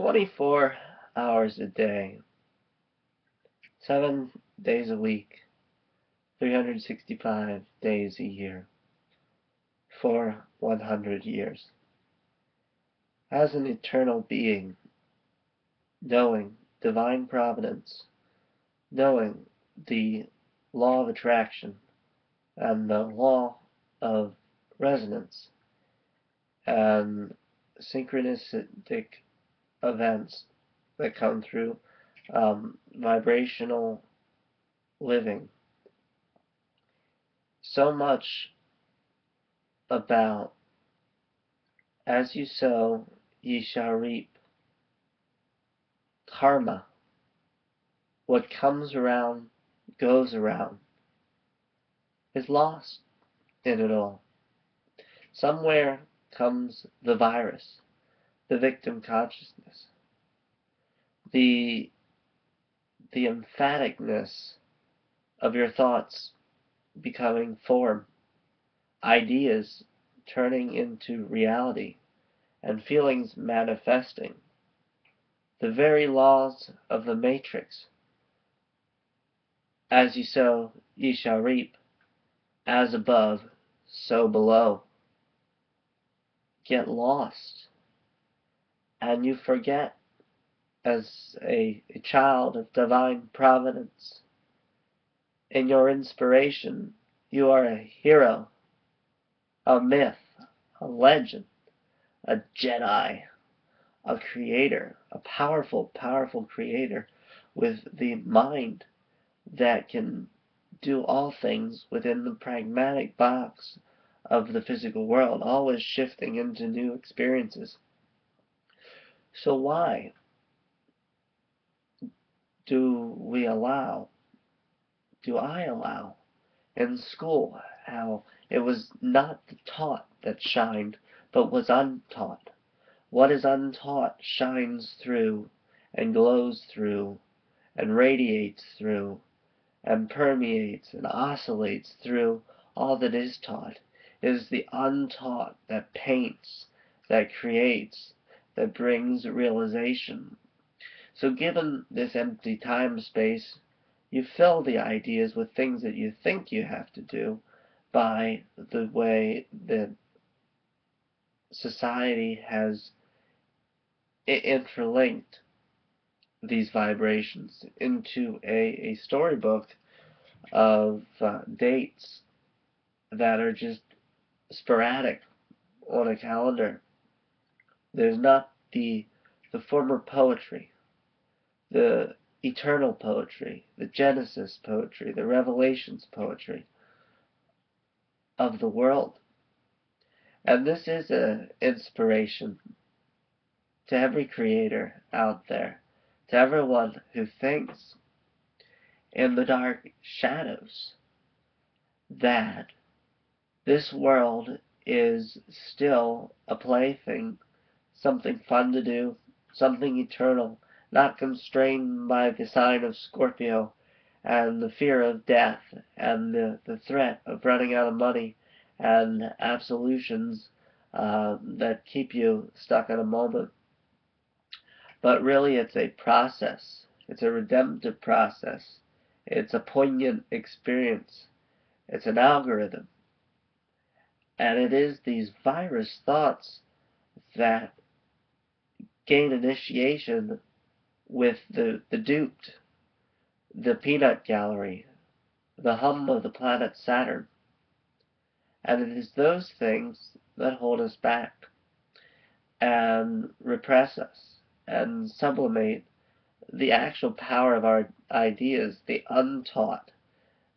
24 hours a day, 7 days a week, 365 days a year, for 100 years. As an eternal being, knowing divine providence, knowing the law of attraction and the law of resonance and synchronistic events that come through vibrational living. So much about as you sow, ye shall reap. Karma. What comes around, goes around, is lost in it all. Somewhere comes the virus, the victim consciousness, the emphaticness of your thoughts becoming form, ideas turning into reality, and feelings manifesting. The very laws of the matrix. As you sow, ye shall reap. As above, so below. Get lost, and you forget, as a child of divine providence, in your inspiration, you are a hero, a myth, a legend, a Jedi, a creator, a powerful, powerful creator with the mind that can do all things within the pragmatic box of the physical world, always shifting into new experiences. So why do I allow in school how it was not the taught that shined, but was untaught? What is untaught shines through and glows through and radiates through and permeates and oscillates through all that is taught. It is the untaught that paints, that creates, that brings realization. So given this empty time space, you fill the ideas with things that you think you have to do by the way that society has interlinked these vibrations into a storybook of dates that are just sporadic on a calendar. There's not the former poetry, the eternal poetry, the Genesis poetry, the Revelations poetry of the world. And this is an inspiration to every creator out there, to everyone who thinks in the dark shadows that this world is still a plaything, something fun to do, something eternal, not constrained by the sign of Scorpio and the fear of death and the threat of running out of money and absolutions that keep you stuck in a moment. But really it's a process. It's a redemptive process. It's a poignant experience. It's an algorithm. And it is these virus thoughts that gain initiation with the duped, the peanut gallery, the hum of the planet Saturn. And it is those things that hold us back and repress us and sublimate the actual power of our ideas, the untaught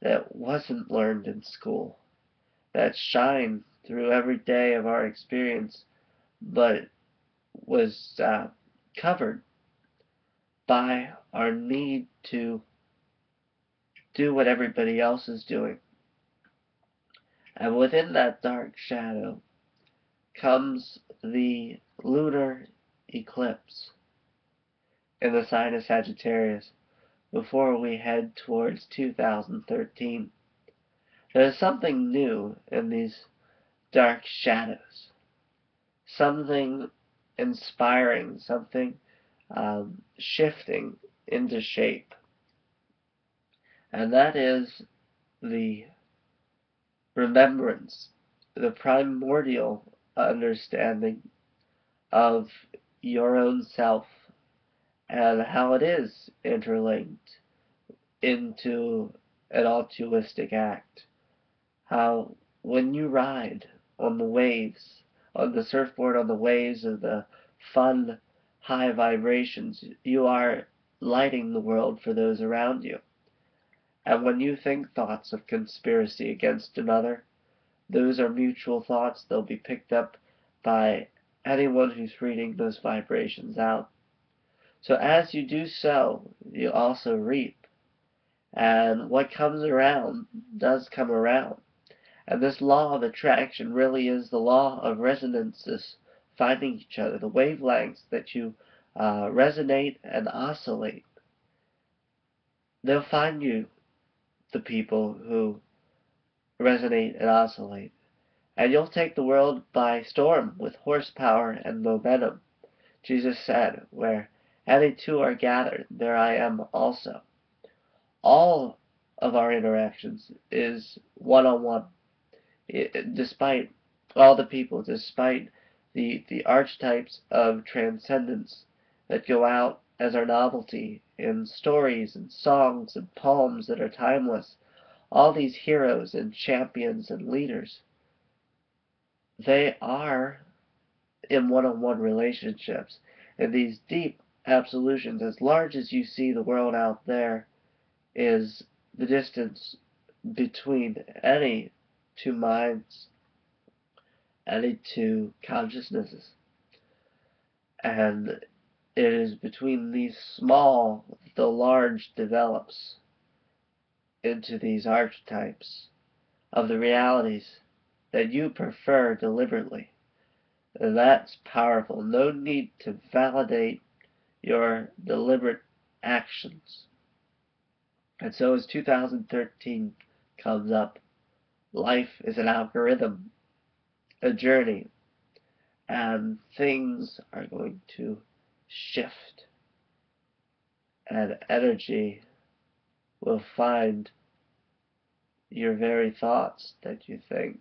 that wasn't learned in school, that shines through every day of our experience, but was covered by our need to do what everybody else is doing. And within that dark shadow comes the lunar eclipse in the sign of Sagittarius before we head towards 2013. There's something new in these dark shadows, something inspiring, something shifting into shape. And that is the remembrance, the primordial understanding of your own self and how it is interlinked into an altruistic act. How when you ride on the waves, on the surfboard, on the waves of the fun, high vibrations, you are lighting the world for those around you. And when you think thoughts of conspiracy against another, those are mutual thoughts. They'll be picked up by anyone who's reading those vibrations out. So as you do so, you also reap. And what comes around does come around. And this law of attraction really is the law of resonances finding each other, the wavelengths that you resonate and oscillate. They'll find you the people who resonate and oscillate. And you'll take the world by storm with horsepower and momentum. Jesus said, where any two are gathered, there I am also. All of our interactions is one-on-one. Despite all the people, despite the archetypes of transcendence that go out as our novelty in stories and songs and poems that are timeless, all these heroes and champions and leaders, they are in one-on-one relationships. And these deep absolutions, as large as you see the world out there, is the distance between any two minds, any two consciousnesses. And it is between these small the large develops into these archetypes of the realities that you prefer deliberately. And that's powerful. No need to validate your deliberate actions. And so as 2013 comes up, life is an algorithm, a journey, and things are going to shift, and energy will find your very thoughts that you think.